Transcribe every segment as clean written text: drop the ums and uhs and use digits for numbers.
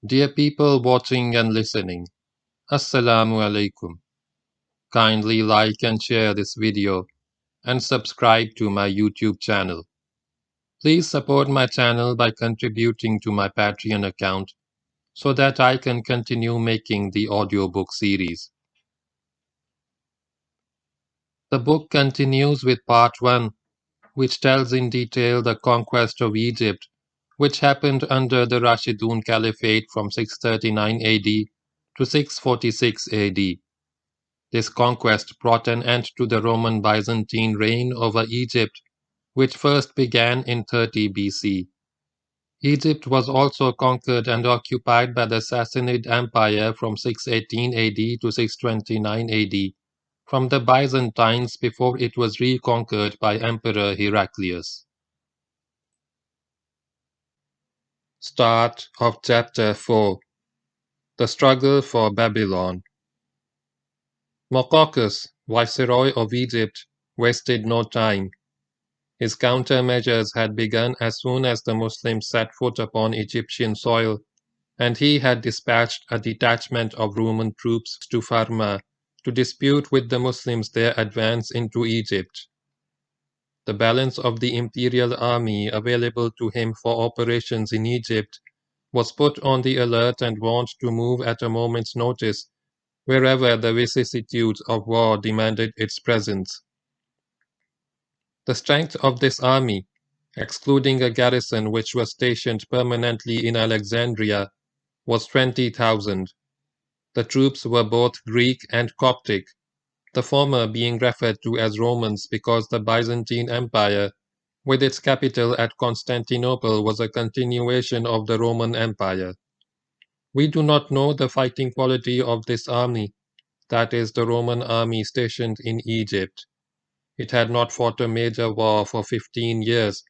Dear people watching and listening, Assalamu alaikum. Kindly like and share this video and subscribe to my YouTube channel. Please support my channel by contributing to my Patreon account so that I can continue making the audiobook series. The book continues with part 1, which tells in detail the conquest of Egypt, which happened under the Rashiduncaliphate from 639 AD to 646 AD. This conquest brought an end to the Roman Byzantine reign over Egypt, which first began in 30 BC. Egypt was also conquered and occupied by the Sassanid Empire from 618 AD to 629 AD, from the Byzantines before it was reconquered by Emperor Heraclius. Start of Chapter 4. The Struggle for Babylon. Maqauqas, viceroy of Egypt, wasted no time. His countermeasures had begun as soon as the Muslims set foot upon Egyptian soil, and he had dispatched a detachment of Roman troops to Farma to dispute with the Muslims their advance into Egypt. The balance of the imperial army available to him for operations in Egypt was put on the alert and warned to move at a moment's notice wherever the vicissitudes of war demanded its presence. The strength of this army, excluding a garrison which was stationed permanently in Alexandria, was 20,000. The troops were both Greek and Coptic, the former being referred to as Romans because the Byzantine Empire, with its capital at Constantinople, was a continuation of the Roman Empire. We do not know the fighting quality of this army, that is, the Roman army stationed in Egypt. It had not fought a major war for 15 years,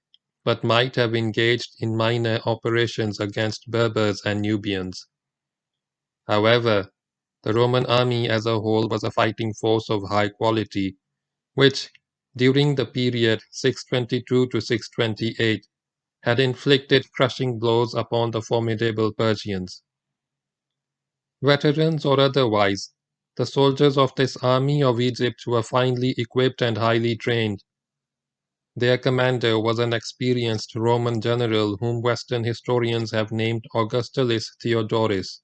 but might have engaged in minor operations against Berbers and Nubians. However, the Roman army as a whole was a fighting force of high quality, which, during the period 622 to 628, had inflicted crushing blows upon the formidable Persians. Veterans or otherwise, the soldiers of this army of Egypt were finely equipped and highly trained. Their commander was an experienced Roman general whom Western historians have named Augustulus Theodorus,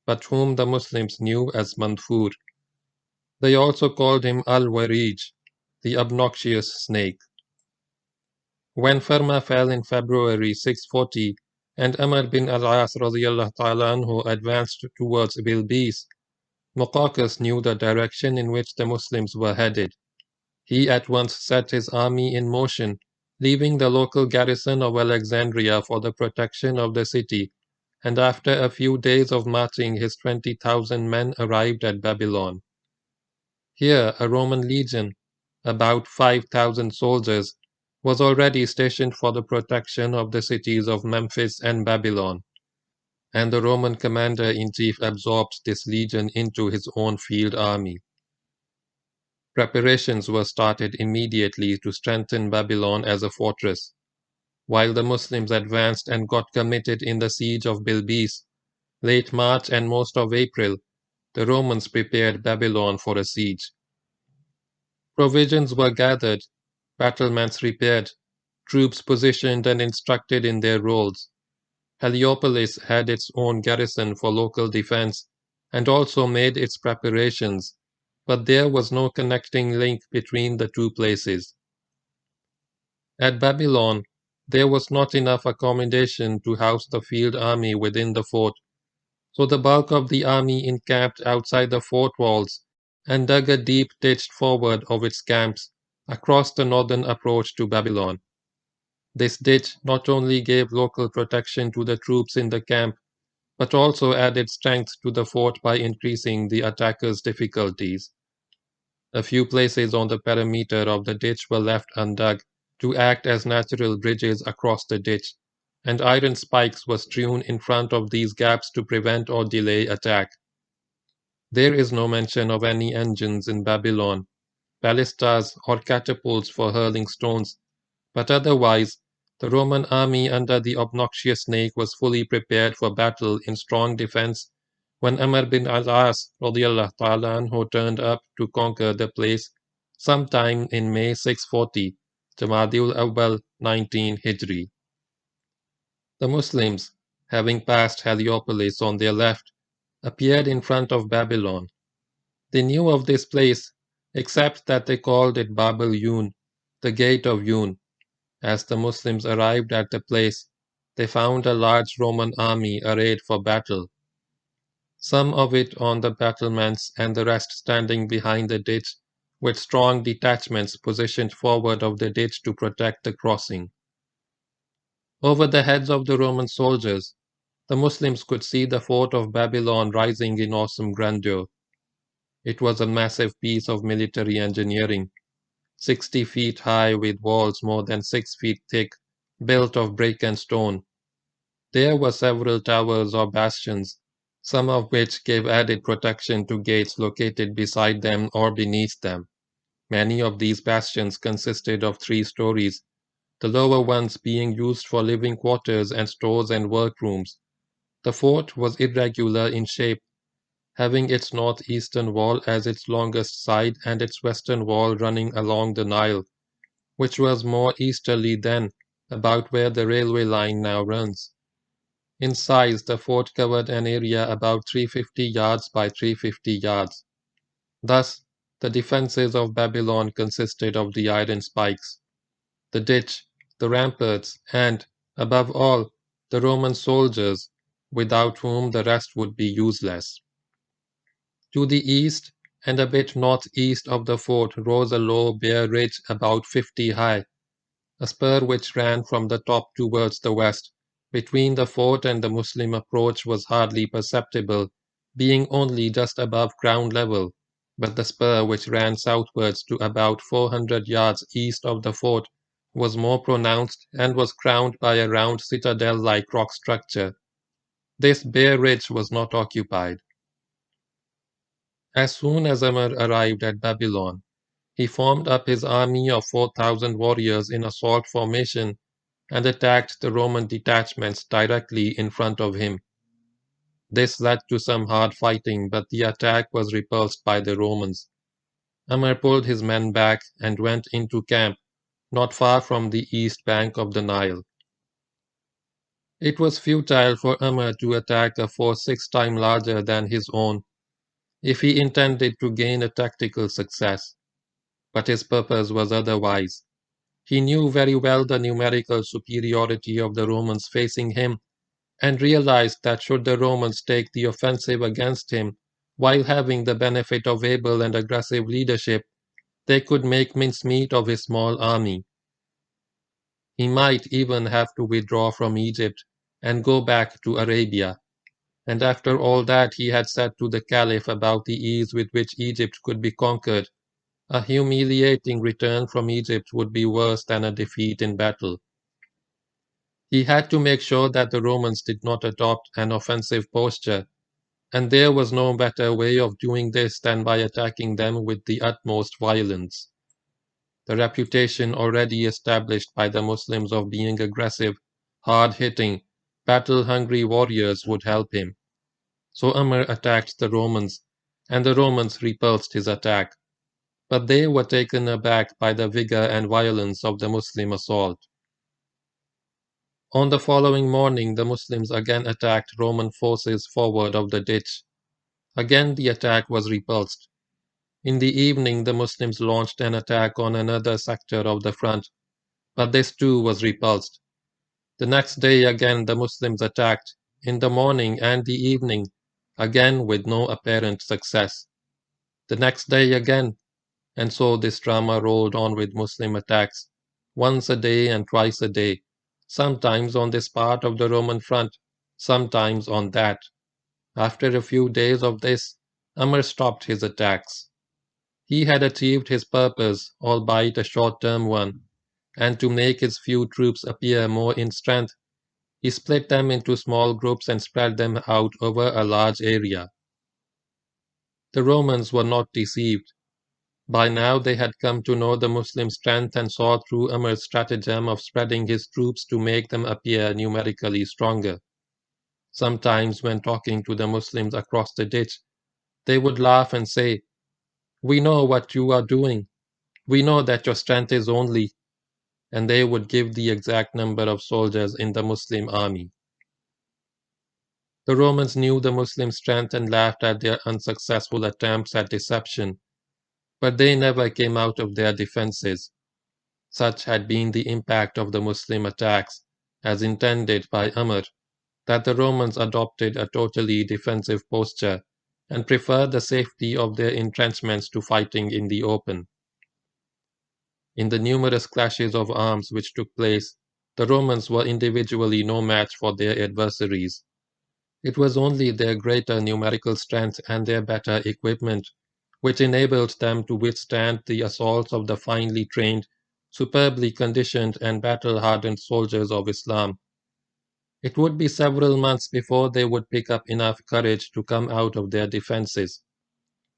but whom the Muslims knew as Manfur. They also called him Al-Warij, the obnoxious snake. When Farma fell in February 640 and amrbinalaas advanced towards Bilbis, Maqauqas knew the direction in which the Muslims were headed. He at once set his army in motion, leaving the local garrison of Alexandria for the protection of the city, and after a few days of marching his 20,000 men arrived at Babylon. Here a Roman legion, about 5,000 soldiers, was already stationed for the protection of the cities of Memphis and Babylon, and the Roman commander-in-chief absorbed this legion into his own field army. Preparations were started immediately to strengthen Babylon as a fortress. While the Muslims advanced and got committed in the siege of Bilbis, late March and most of April, the Romans prepared Babylon for a siege. Provisions were gathered, battlements repaired, troops positioned and instructed in their roles. Heliopolis had its own garrison for local defense and also made its preparations, but there was no connecting link between the two places. At Babylon, there was not enough accommodation to house the field army within the fort, so the bulk of the army encamped outside the fort walls and dug a deep ditch forward of its camps across the northern approach to Babylon. This ditch not only gave local protection to the troops in the camp, but also added strength to the fort by increasing the attackers' difficulties. A few places on the perimeter of the ditch were left undug to act as natural bridges across the ditch, and iron spikes were strewn in front of these gaps to prevent or delay attack. There is no mention of any engines in Babylon, ballistas or catapults for hurling stones, but otherwise The Roman army under the obnoxious snake was fully prepared for battle in strong defense when amrbinalaas who turned up to conquer the place sometime in May 640, Jamadil Awwal 19 Hijri. The Muslims, having passed Heliopolis on their left, appeared in front of Babylon. They knew of this place, except that they called it Bab al-Yun, the Gate of Yun. As the Muslims arrived at the place, they found a large Roman army arrayed for battle, some of it on the battlements and the rest standing behind the ditch, with strong detachments positioned forward of the ditch to protect the crossing. Over the heads of the Roman soldiers, the Muslims could see the fort of Babylon rising in awesome grandeur. It was a massive piece of military engineering, 60 feet high with walls more than 6 feet thick, built of brick and stone. There were several towers or bastions, some of which gave added protection to gates located beside them or beneath them. Many of these bastions consisted of 3 stories, the lower ones being used for living quarters and stores and workrooms. The fort was irregular in shape, having its northeastern wall as its longest side and its western wall running along the Nile, which was more easterly than about where the railway line now runs. In size, the fort covered an area about 350 yards by 350 yards. Thus, the defenses of Babylon consisted of the iron spikes, the ditch, the ramparts, and, above all, the Roman soldiers, without whom the rest would be useless. To the east and a bit northeast of the fort rose a low, bare ridge about 50 high, a spur which ran from the top towards the west. Between the fort and the Muslim approach was hardly perceptible, being only just above ground level, but the spur which ran southwards to about 400 yards east of the fort was more pronounced and was crowned by a round citadel-like rock structure. This bare ridge was not occupied. As soon as Amr arrived at Babylon, he formed up his army of 4,000 warriors in assault formation and attacked the Roman detachments directly in front of him. This led to some hard fighting, but the attack was repulsed by the Romans. Amr pulled his men back and went into camp, not far from the east bank of the Nile. It was futile for Amr to attack a force 6 times larger than his own, if he intended to gain a tactical success. But his purpose was otherwise. He knew very well the numerical superiority of the Romans facing him, and realized that should the Romans take the offensive against him, while having the benefit of able and aggressive leadership, they could make mincemeat of his small army. He might even have to withdraw from Egypt and go back to Arabia. And after all that he had said to the Caliph about the ease with which Egypt could be conquered, a humiliating return from Egypt would be worse than a defeat in battle. He had to make sure that the Romans did not adopt an offensive posture, and there was no better way of doing this than by attacking them with the utmost violence. The reputation already established by the Muslims of being aggressive, hard-hitting, battle-hungry warriors would help him. So Amr attacked the Romans, and the Romans repulsed his attack. But they were taken aback by the vigor and violence of the Muslim assault. On the following morning the Muslims again attacked Roman forces forward of the ditch. Again the attack was repulsed. In the evening the Muslims launched an attack on another sector of the front, but this too was repulsed. The next day again the Muslims attacked, in the morning and the evening, again with no apparent success. The next day again, and so this drama rolled on with Muslim attacks, once a day and twice a day, sometimes on this part of the Roman front, sometimes on that. After a few days of this, Amr stopped his attacks. He had achieved his purpose, albeit a short-term one, and to make his few troops appear more in strength, he split them into small groups and spread them out over a large area. The Romans were not deceived. By now they had come to know the Muslim strength and saw through Umar's stratagem of spreading his troops to make them appear numerically stronger. Sometimes when talking to the Muslims across the ditch, they would laugh and say, "We know what you are doing. We know that your strength is only," and they would give the exact number of soldiers in the Muslim army. The Romans knew the Muslim strength and laughed at their unsuccessful attempts at deception, but they never came out of their defenses. Such had been the impact of the Muslim attacks, as intended by Umar, that the Romans adopted a totally defensive posture and preferred the safety of their entrenchments to fighting in the open. In the numerous clashes of arms which took place, the Romans were individually no match for their adversaries. It was only their greater numerical strength and their better equipment which enabled them to withstand the assaults of the finely trained, superbly conditioned and battle-hardened soldiers of Islam. It would be several months before they would pick up enough courage to come out of their defenses,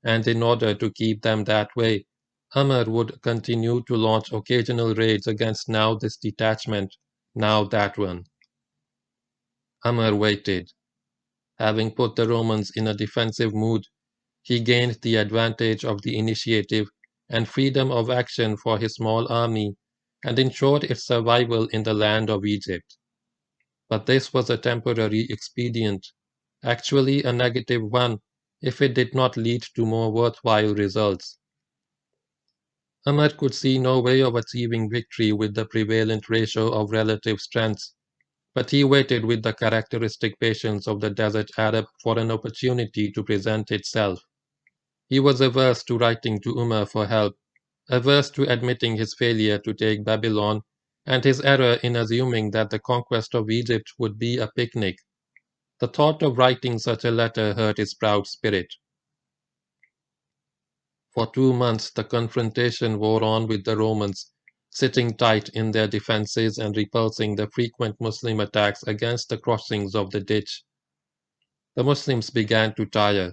and in order to keep them that way, Umar would continue to launch occasional raids against now this detachment, now that one. Umar waited. Having put the Romans in a defensive mood, he gained the advantage of the initiative and freedom of action for his small army and ensured its survival in the land of Egypt. But this was a temporary expedient, actually a negative one if it did not lead to more worthwhile results. Umar could see no way of achieving victory with the prevalent ratio of relative strengths, but he waited with the characteristic patience of the desert Arab for an opportunity to present itself. He was averse to writing to Umar for help, averse to admitting his failure to take Babylon, and his error in assuming that the conquest of Egypt would be a picnic. The thought of writing such a letter hurt his proud spirit. For 2 months the confrontation wore on with the Romans, sitting tight in their defenses and repulsing the frequent Muslim attacks against the crossings of the ditch. The Muslims began to tire.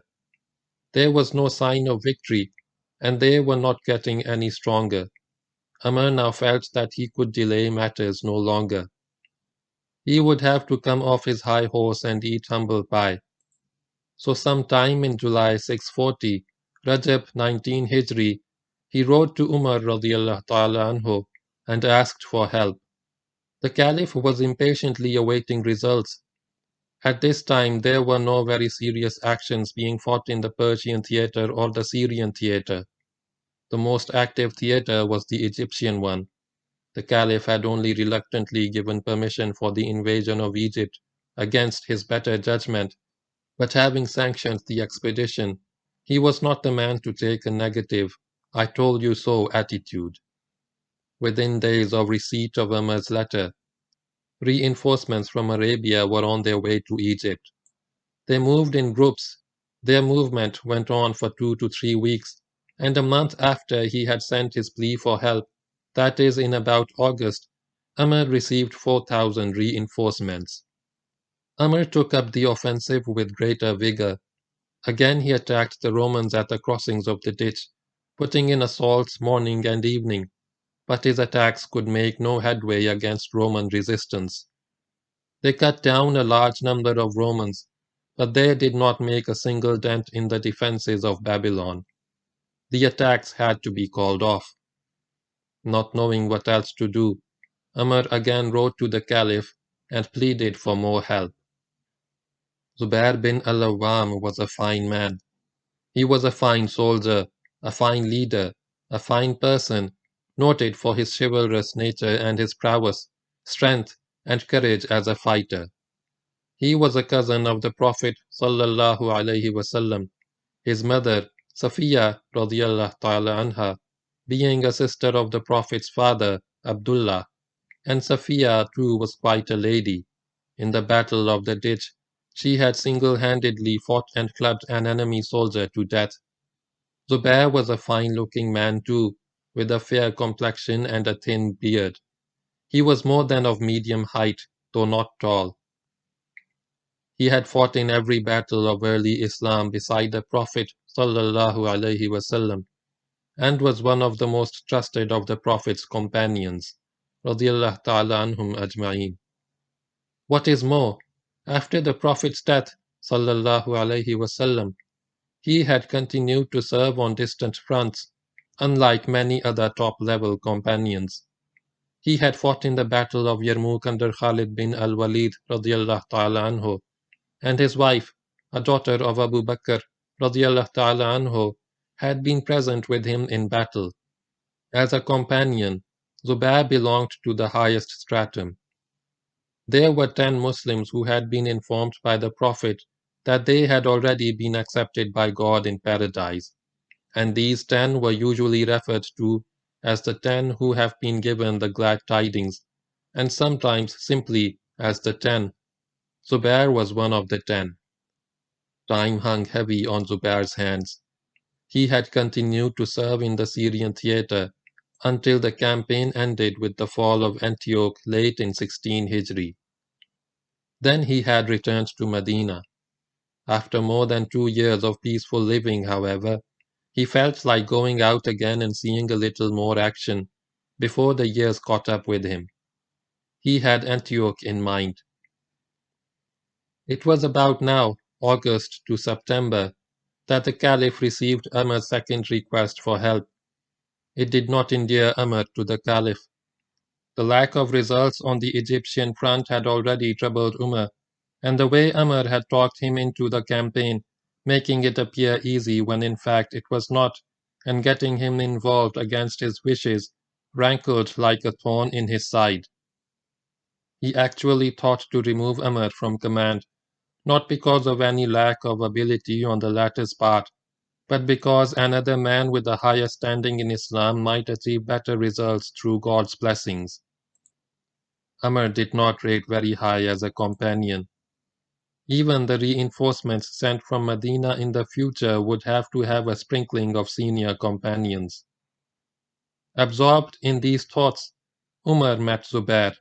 There was no sign of victory, and they were not getting any stronger. Umar now felt that he could delay matters no longer. He would have to come off his high horse and eat humble pie. So sometime in July 640, Rajab 19 Hijri, he wrote to Umar radiallahu ta'ala anhu and asked for help. The Caliph was impatiently awaiting results. At this time there were no very serious actions being fought in the Persian theatre or the Syrian theatre. The most active theatre was the Egyptian one. The Caliph had only reluctantly given permission for the invasion of Egypt against his better judgment, but having sanctioned the expedition, he was not the man to take a negative, "I told you so" attitude. Within days of receipt of Umar's letter, reinforcements from Arabia were on their way to Egypt. They moved in groups. Their movement went on for 2 to 3 weeks, and a month after he had sent his plea for help, that is in about August, Umar received 4,000 reinforcements. Umar took up the offensive with greater vigor. Again he attacked the Romans at the crossings of the ditch, putting in assaults morning and evening, but his attacks could make no headway against Roman resistance. They cut down a large number of Romans, but they did not make a single dent in the defenses of Babylon. The attacks had to be called off. Not knowing what else to do, Umar again wrote to the Caliph and pleaded for more help. Zubair bin al-Awwam was a fine man. He was a fine soldier, a fine leader, a fine person, noted for his chivalrous nature and his prowess, strength, and courage as a fighter. He was a cousin of the Prophet sallallahu alaihi wasallam, his mother, Safiya radiallahu ta'ala anha, being a sister of the Prophet's father, Abdullah, and Safiya too was quite a lady. In the battle of the ditch, she had single-handedly fought and clubbed an enemy soldier to death. Zubair was a fine-looking man too, with a fair complexion and a thin beard. He was more than of medium height, though not tall. He had fought in every battle of early Islam beside the Prophet sallallahu alaihi wasallam, and was one of the most trusted of the Prophet's companions, radiyallahu ta'ala anhum ajma'in. What is more, after the Prophet's death, sallallahu alaihi wasallam, he had continued to serve on distant fronts, unlike many other top-level companions. He had fought in the Battle of Yarmouk under Khalid bin al-Walid radiyallahu ta'ala anhu, and his wife, a daughter of Abu Bakr radiyallahu ta'ala anhu, had been present with him in battle. As a companion, Zubair belonged to the highest stratum. There were 10 Muslims who had been informed by the Prophet that they had already been accepted by God in paradise, and these 10 were usually referred to as the 10 who have been given the glad tidings, and sometimes simply as the 10. Zubair was one of the 10. Time hung heavy on Zubair's hands. He had continued to serve in the Syrian theatre until the campaign ended with the fall of Antioch late in 16 Hijri. Then he had returned to Medina. After more than 2 years of peaceful living, however, he felt like going out again and seeing a little more action before the years caught up with him. He had Antioch in mind. It was about now, August to September, that the Caliph received Umar's second request for help. It did not endear Umar to the Caliph. The lack of results on the Egyptian front had already troubled Umar, and the way Umar had talked him into the campaign, making it appear easy when in fact it was not, and getting him involved against his wishes, rankled like a thorn in his side. He actually thought to remove Umar from command, not because of any lack of ability on the latter's part, but because another man with a higher standing in Islam might achieve better results through God's blessings. Umar did not rate very high as a companion. Even the reinforcements sent from Medina in the future would have to have a sprinkling of senior companions. Absorbed in these thoughts, Umar met Zubair.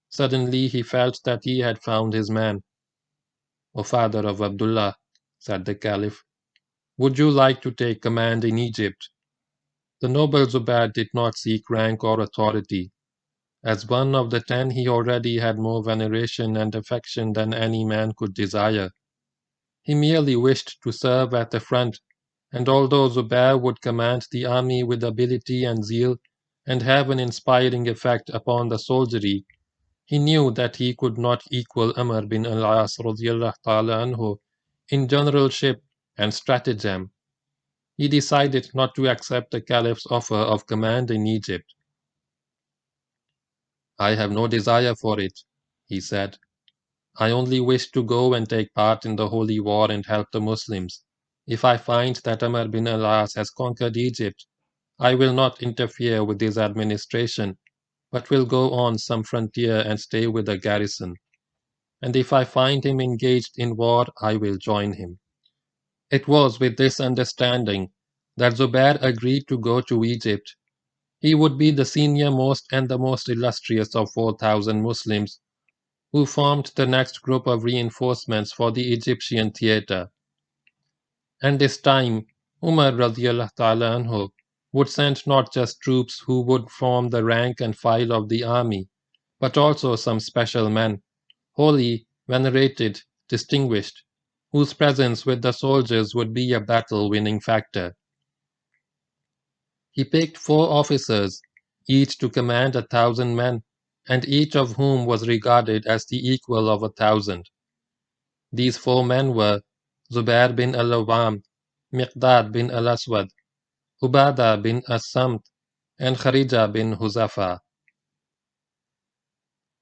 Suddenly he felt that he had found his man. "O father of Abdullah," said the Caliph, "would you like to take command in Egypt?" The noble Zubair did not seek rank or authority. As one of the 10, he already had more veneration and affection than any man could desire. He merely wished to serve at the front, and although Zubair would command the army with ability and zeal and have an inspiring effect upon the soldiery, he knew that he could not equal amrbinalaas radiyallahu ta'ala anhu in generalship and stratagem. He decided not to accept the Caliph's offer of command in Egypt. "I have no desire for it," he said. "I only wish to go and take part in the holy war and help the Muslims. If I find that amrbinalaas has conquered Egypt, I will not interfere with his administration, but will go on some frontier and stay with the garrison. And if I find him engaged in war, I will join him." It was with this understanding that Zubair agreed to go to Egypt. He would be the senior-most and the most illustrious of 4,000 Muslims, who formed the next group of reinforcements for the Egyptian theatre. And this time, Umar radiyallahu ta'ala anhu would send not just troops who would form the rank and file of the army, but also some special men, holy, venerated, distinguished, whose presence with the soldiers would be a battle-winning factor. He picked 4 officers, each to command 1,000 men, and each of whom was regarded as the equal of 1,000. These 4 men were Zubair bin al-Awwam, Miqdad bin al-Aswad, Ubadah bin as-Samt, and Kharija bin Huzafa.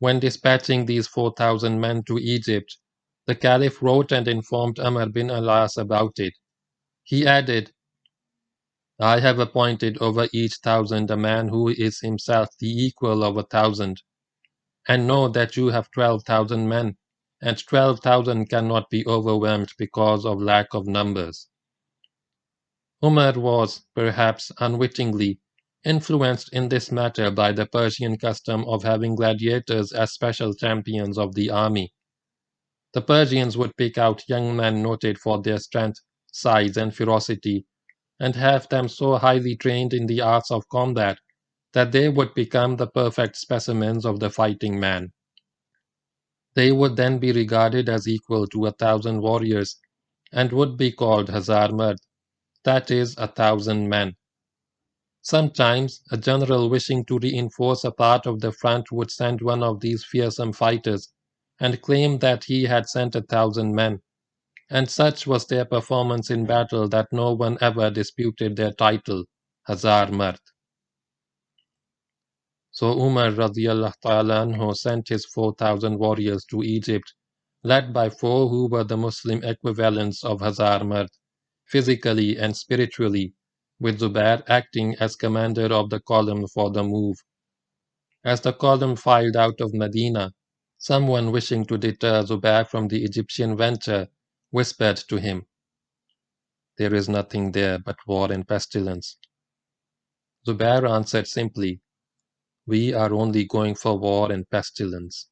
When dispatching these 4,000 men to Egypt, the Caliph wrote and informed amrbinalaas about it. He added, "I have appointed over each 1,000 a man who is himself the equal of 1,000. And know that you have 12,000 men, and 12,000 cannot be overwhelmed because of lack of numbers." Umar was, perhaps unwittingly, influenced in this matter by the Persian custom of having gladiators as special champions of the army. The Persians would pick out young men noted for their strength, size, and ferocity, and have them so highly trained in the arts of combat that they would become the perfect specimens of the fighting man. They would then be regarded as equal to 1,000 warriors and would be called Hazar Mard, that is, 1,000 men. Sometimes, a general wishing to reinforce a part of the front would send one of these fearsome fighters and claim that he had sent 1,000 men, and such was their performance in battle that no one ever disputed their title, Hazar Mard. So Umar radiallahu ta'ala anhu sent his 4,000 warriors to Egypt, led by 4 who were the Muslim equivalents of Hazar Mard, physically and spiritually, with Zubair acting as commander of the column for the move. As the column filed out of Medina, someone wishing to deter Zubair from the Egyptian venture whispered to him, "There is nothing there but war and pestilence." Zubair answered simply, "We are only going for war and pestilence."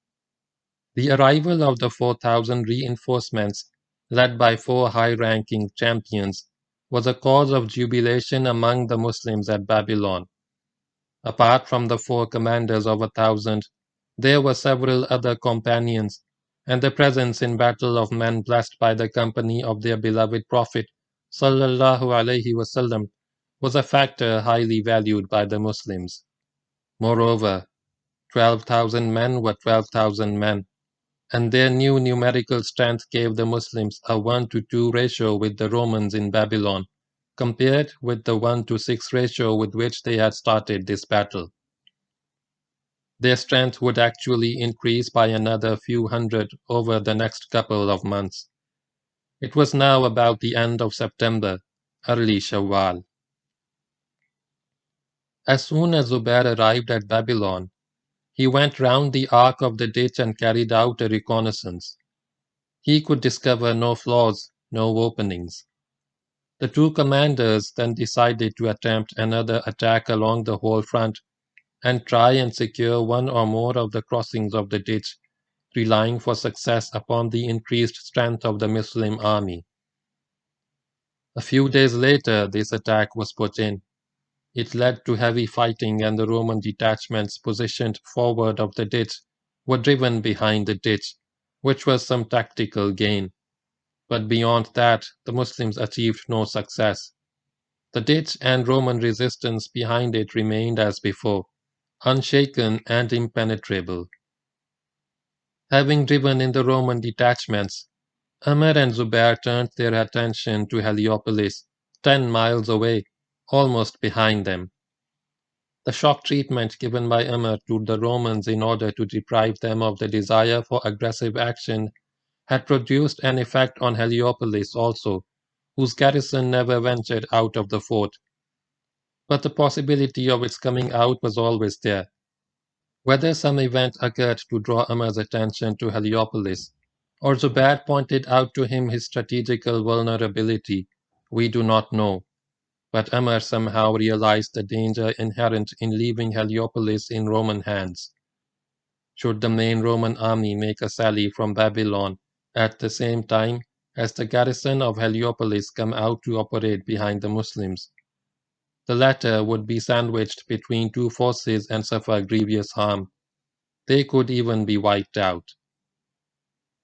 The arrival of the 4,000 reinforcements, led by 4 high-ranking champions, was a cause of jubilation among the Muslims at Babylon. Apart from the 4 commanders of 1,000, there were several other companions, and the presence in battle of men blessed by the company of their beloved Prophet sallallahu alaihi wasallam was a factor highly valued by the Muslims. Moreover, 12,000 men were 12,000 men, and their new numerical strength gave the Muslims a 1-to-2 ratio with the Romans in Babylon, compared with the 1-to-6 ratio with which they had started this battle. Their strength would actually increase by another few hundred over the next couple of months. It was now about the end of September, early Shawwal. As soon as Zubair arrived at Babylon, he went round the arc of the ditch and carried out a reconnaissance. He could discover no flaws, no openings. The 2 commanders then decided to attempt another attack along the whole front and try and secure one or more of the crossings of the ditch, relying for success upon the increased strength of the Muslim army. A few days later, this attack was put in. It led to heavy fighting, and the Roman detachments positioned forward of the ditch were driven behind the ditch, which was some tactical gain. But beyond that, the Muslims achieved no success. The ditch and Roman resistance behind it remained as before, unshaken and impenetrable. Having driven in the Roman detachments, Amr and Zubair turned their attention to Heliopolis, 10 miles away, almost behind them. The shock treatment given by Amr to the Romans in order to deprive them of the desire for aggressive action had produced an effect on Heliopolis also, whose garrison never ventured out of the fort. But the possibility of its coming out was always there. Whether some event occurred to draw Amar's attention to Heliopolis, or Zubair pointed out to him his strategical vulnerability, we do not know. But Amr somehow realized the danger inherent in leaving Heliopolis in Roman hands. Should the main Roman army make a sally from Babylon at the same time as the garrison of Heliopolis come out to operate behind the Muslims, the latter would be sandwiched between 2 forces and suffer grievous harm. They could even be wiped out.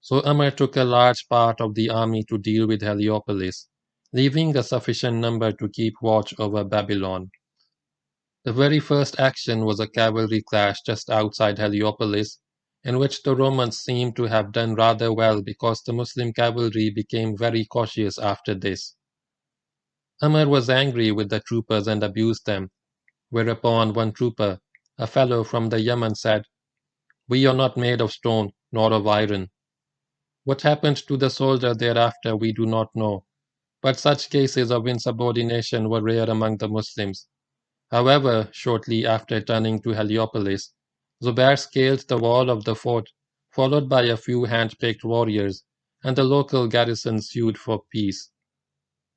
So Amr took a large part of the army to deal with Heliopolis, leaving a sufficient number to keep watch over Babylon. The very first action was a cavalry clash just outside Heliopolis, in which the Romans seem to have done rather well because the Muslim cavalry became very cautious after this. Amr was angry with the troopers and abused them, whereupon one trooper, a fellow from the Yemen, said, "We are not made of stone, nor of iron." What happened to the soldier thereafter we do not know, but such cases of insubordination were rare among the Muslims. However, shortly after turning to Heliopolis, Zubair scaled the wall of the fort, followed by a few hand-picked warriors, and the local garrison sued for peace.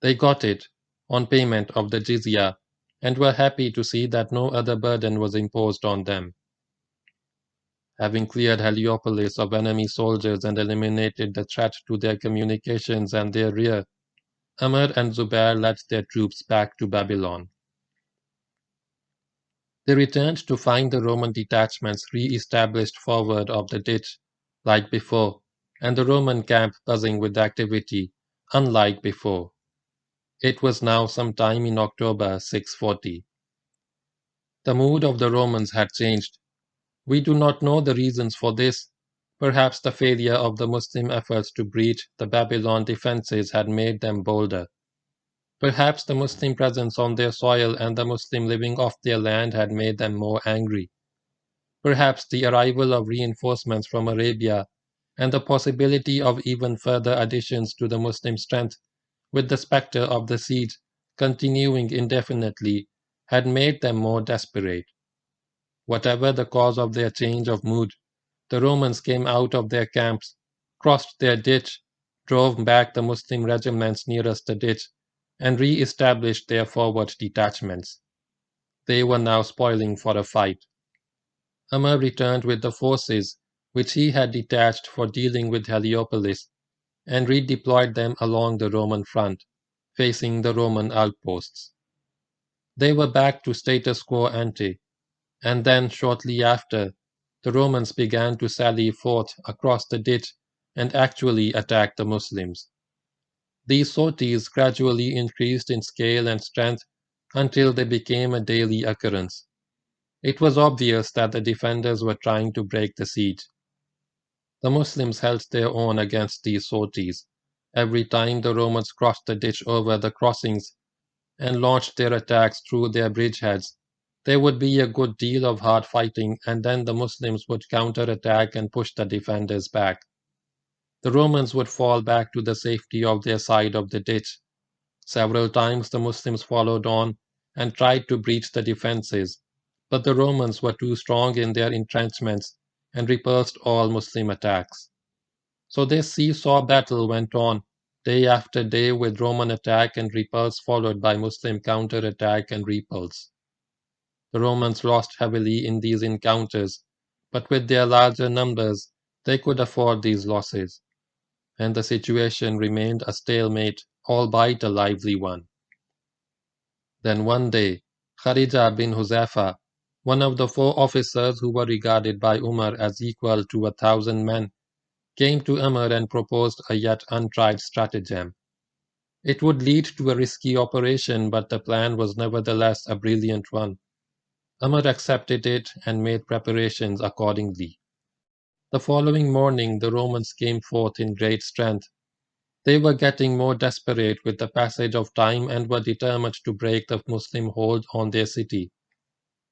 They got it, on payment of the jizya, and were happy to see that no other burden was imposed on them. Having cleared Heliopolis of enemy soldiers and eliminated the threat to their communications and their rear, Amr and Zubair led their troops back to Babylon. They returned to find the Roman detachments re-established forward of the ditch, like before, and the Roman camp buzzing with activity, unlike before. It was now sometime in October 640. The mood of the Romans had changed. We do not know the reasons for this. Perhaps the failure of the Muslim efforts to breach the Babylon defenses had made them bolder. Perhaps the Muslim presence on their soil and the Muslim living off their land had made them more angry. Perhaps the arrival of reinforcements from Arabia and the possibility of even further additions to the Muslim strength, with the spectre of the siege continuing indefinitely, had made them more desperate. Whatever the cause of their change of mood, the Romans came out of their camps, crossed their ditch, drove back the Muslim regiments nearest the ditch, and re-established their forward detachments. They were now spoiling for a fight. Amr returned with the forces which he had detached for dealing with Heliopolis, and redeployed them along the Roman front, facing the Roman outposts. They were back to status quo ante, and then shortly after, the Romans began to sally forth across the ditch and actually attack the Muslims. These sorties gradually increased in scale and strength until they became a daily occurrence. It was obvious that the defenders were trying to break the siege. The Muslims held their own against these sorties. Every time the Romans crossed the ditch over the crossings and launched their attacks through their bridgeheads, there would be a good deal of hard fighting, and then the Muslims would counterattack and push the defenders back. The Romans would fall back to the safety of their side of the ditch. Several times the Muslims followed on and tried to breach the defenses, but the Romans were too strong in their entrenchments and repulsed all Muslim attacks. So this seesaw battle went on, day after day, with Roman attack and repulse followed by Muslim counterattack and repulse. The Romans lost heavily in these encounters, but with their larger numbers they could afford these losses, and the situation remained a stalemate, albeit a lively one. Then one day, Kharija bin Huzaifa, one of the 4 officers who were regarded by Umar as equal to 1,000 men, came to Umar and proposed a yet untried stratagem. It would lead to a risky operation, but the plan was nevertheless a brilliant one. Umar accepted it and made preparations accordingly. The following morning the Romans came forth in great strength. They were getting more desperate with the passage of time and were determined to break the Muslim hold on their city.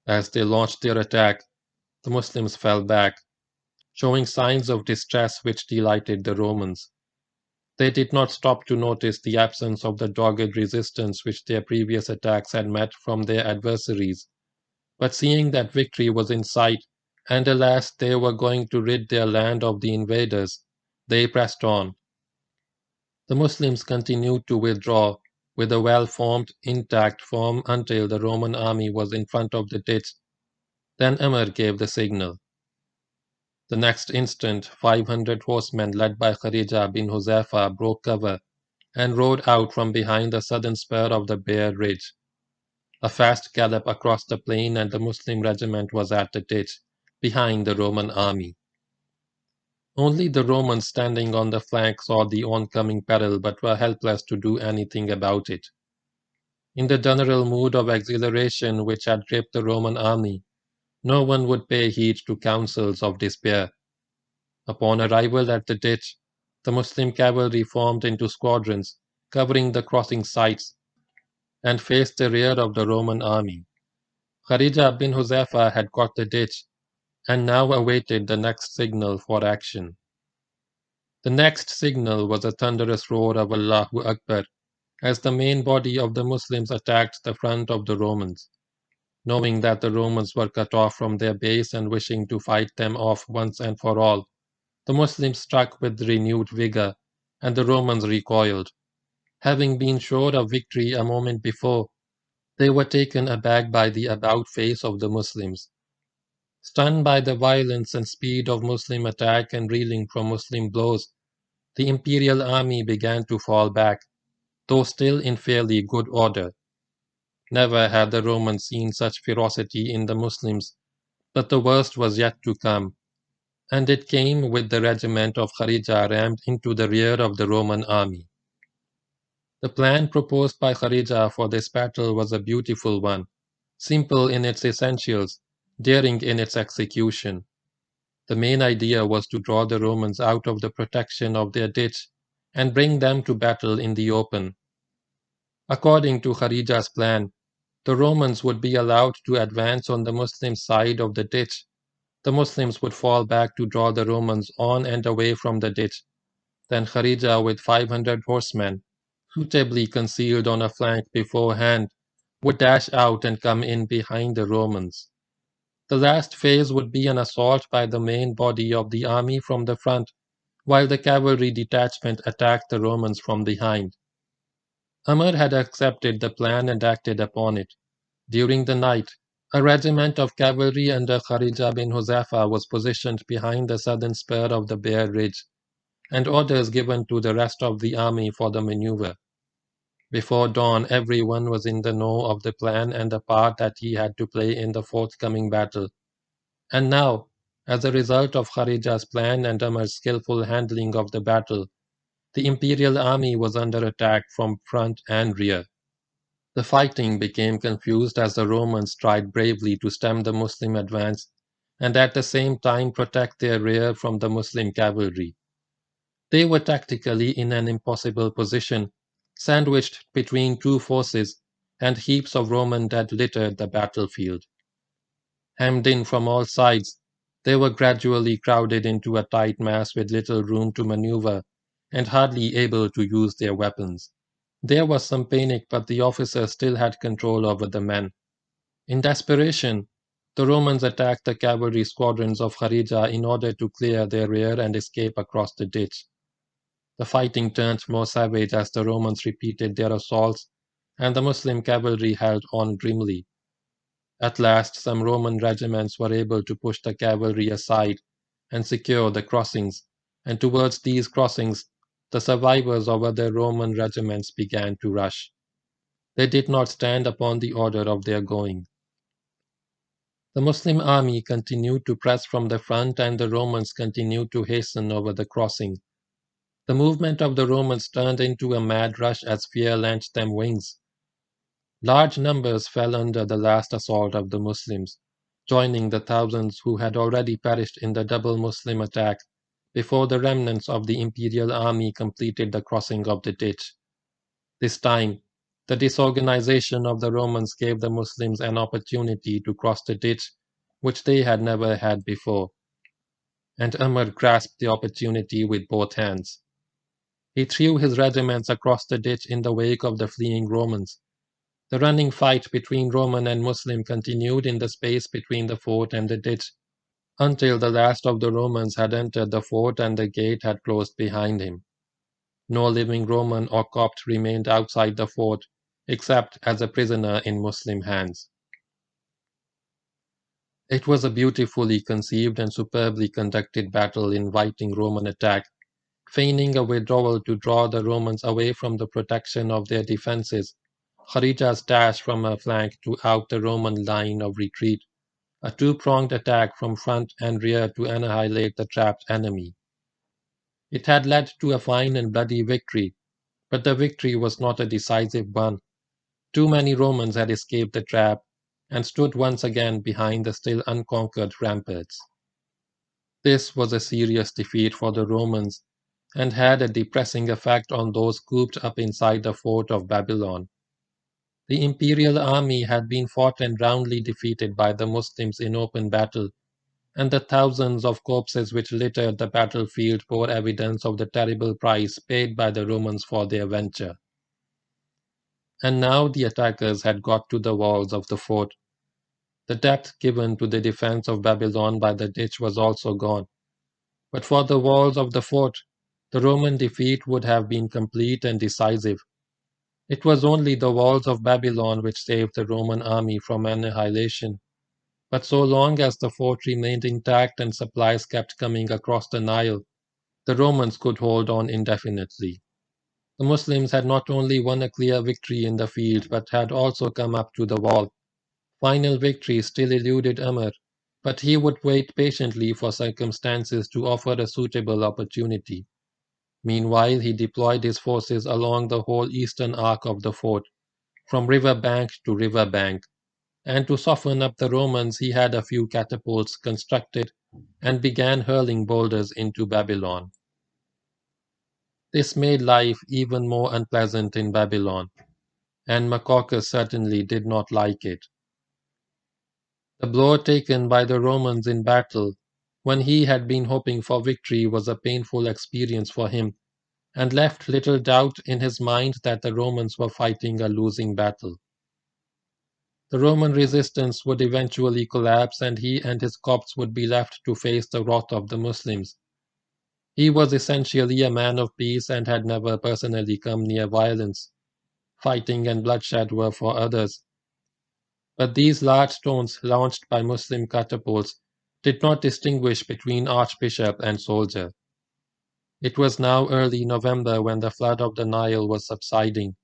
As they launched their attack, the Muslims fell back, showing signs of distress which delighted the Romans. They did not stop to notice the absence of the dogged resistance which their previous attacks had met from their adversaries. But seeing that victory was in sight, and alas, they were going to rid their land of the invaders, they pressed on. The Muslims continued to withdraw with a well-formed, intact form until the Roman army was in front of the ditch. Then Amr gave the signal. The next instant, 500 horsemen led by Kharija bin Huzaifa broke cover and rode out from behind the southern spur of the bare ridge. A fast gallop across the plain and the Muslim regiment was at the ditch, behind the Roman army. Only the Romans standing on the flank saw the oncoming peril but were helpless to do anything about it. In the general mood of exhilaration which had gripped the Roman army, no one would pay heed to counsels of despair. Upon arrival at the ditch, the Muslim cavalry formed into squadrons, covering the crossing sites, and faced the rear of the Roman army. Kharija bin Huzaifa had got the ditch, and now awaited the next signal for action. The next signal was a thunderous roar of Allahu Akbar, as the main body of the Muslims attacked the front of the Romans. Knowing that the Romans were cut off from their base and wishing to fight them off once and for all, the Muslims struck with renewed vigor, and the Romans recoiled. Having been sure of victory a moment before, they were taken aback by the about-face of the Muslims. Stunned by the violence and speed of Muslim attack and reeling from Muslim blows, the imperial army began to fall back. though still in fairly good order. Never had the Romans seen such ferocity in the Muslims, but the worst was yet to come, and it came with the regiment of Kharija rammed into the rear of the Roman army. The plan proposed by Kharija for this battle was a beautiful one, simple in its essentials, daring in its execution. The main idea was to draw the Romans out of the protection of their ditch and bring them to battle in the open. According to Kharija's plan, the Romans would be allowed to advance on the Muslim side of the ditch. The Muslims would fall back to draw the Romans on and away from the ditch. Then Kharija, with 500 horsemen, suitably concealed on a flank beforehand, would dash out and come in behind the Romans. The last phase would be an assault by the main body of the army from the front, while the cavalry detachment attacked the Romans from behind. Amr had accepted the plan and acted upon it. During the night, a regiment of cavalry under Kharija bin Huzafa was positioned behind the southern spur of the Bear Ridge, and orders given to the rest of the army for the maneuver. Before dawn, everyone was in the know of the plan and the part that he had to play in the forthcoming battle. And now, as a result of Kharija's plan and Amar's skillful handling of the battle, the imperial army was under attack from front and rear. The fighting became confused as the Romans tried bravely to stem the Muslim advance and at the same time protect their rear from the Muslim cavalry. They were tactically in an impossible position, sandwiched between two forces, and heaps of Roman dead littered the battlefield. Hemmed in from all sides, they were gradually crowded into a tight mass with little room to maneuver and hardly able to use their weapons. There was some panic, but the officers still had control over the men. In desperation, the Romans attacked the cavalry squadrons of Kharija in order to clear their rear and escape across the ditch. The fighting turned more savage as the Romans repeated their assaults, and the Muslim cavalry held on grimly. At last, some Roman regiments were able to push the cavalry aside and secure the crossings, and towards these crossings, the survivors of other Roman regiments began to rush. They did not stand upon the order of their going. The Muslim army continued to press from the front, and the Romans continued to hasten over the crossing. The movement of the Romans turned into a mad rush as fear lent them wings. Large numbers fell under the last assault of the Muslims, joining the thousands who had already perished in the double Muslim attack before the remnants of the imperial army completed the crossing of the ditch. This time, the disorganization of the Romans gave the Muslims an opportunity to cross the ditch, which they had never had before. And Amr grasped the opportunity with both hands. He threw his regiments across the ditch in the wake of the fleeing Romans. The running fight between Roman and Muslim continued in the space between the fort and the ditch, until the last of the Romans had entered the fort and the gate had closed behind him. No living Roman or Copt remained outside the fort, except as a prisoner in Muslim hands. It was a beautifully conceived and superbly conducted battle inviting Roman attack, feigning a withdrawal to draw the Romans away from the protection of their defenses. Kharija's dash from her flank to out the Roman line of retreat, a two-pronged attack from front and rear to annihilate the trapped enemy. It had led to a fine and bloody victory, but the victory was not a decisive one. Too many Romans had escaped the trap and stood once again behind the still unconquered ramparts. This was a serious defeat for the Romans and had a depressing effect on those cooped up inside the fort of Babylon. The imperial army had been fought and roundly defeated by the Muslims in open battle, and the thousands of corpses which littered the battlefield bore evidence of the terrible price paid by the Romans for their venture. And now the attackers had got to the walls of the fort. The depth given to the defense of Babylon by the ditch was also gone. But for the walls of the fort, the Roman defeat would have been complete and decisive. It was only the walls of Babylon which saved the Roman army from annihilation. But so long as the fort remained intact and supplies kept coming across the Nile, the Romans could hold on indefinitely. The Muslims had not only won a clear victory in the field but had also come up to the wall. Final victory still eluded Amr, but he would wait patiently for circumstances to offer a suitable opportunity. Meanwhile, he deployed his forces along the whole eastern arc of the fort, from river bank to river bank, and to soften up the Romans he had a few catapults constructed and began hurling boulders into Babylon. This made life even more unpleasant in Babylon, and Maqauqas certainly did not like it. The blow taken by the Romans in battle, when he had been hoping for victory, was a painful experience for him, and left little doubt in his mind that the Romans were fighting a losing battle. The Roman resistance would eventually collapse, and he and his Copts would be left to face the wrath of the Muslims. He was essentially a man of peace and had never personally come near violence. Fighting and bloodshed were for others. But these large stones launched by Muslim catapults did not distinguish between archbishop and soldier. It was now early November when the flood of the Nile was subsiding.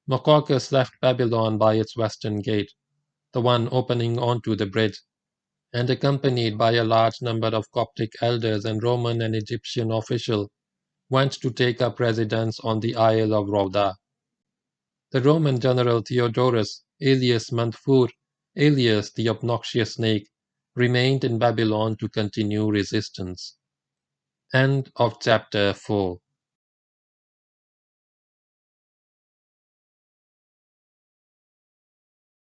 Maqauqas left Babylon by its western gate, the one opening onto the bridge, and accompanied by a large number of Coptic elders and Roman and Egyptian officials, went to take up residence on the Isle of Rauda. The Roman general Theodorus, alias Manfur, alias the obnoxious snake, remained in Babylon to continue resistance. End of chapter 4.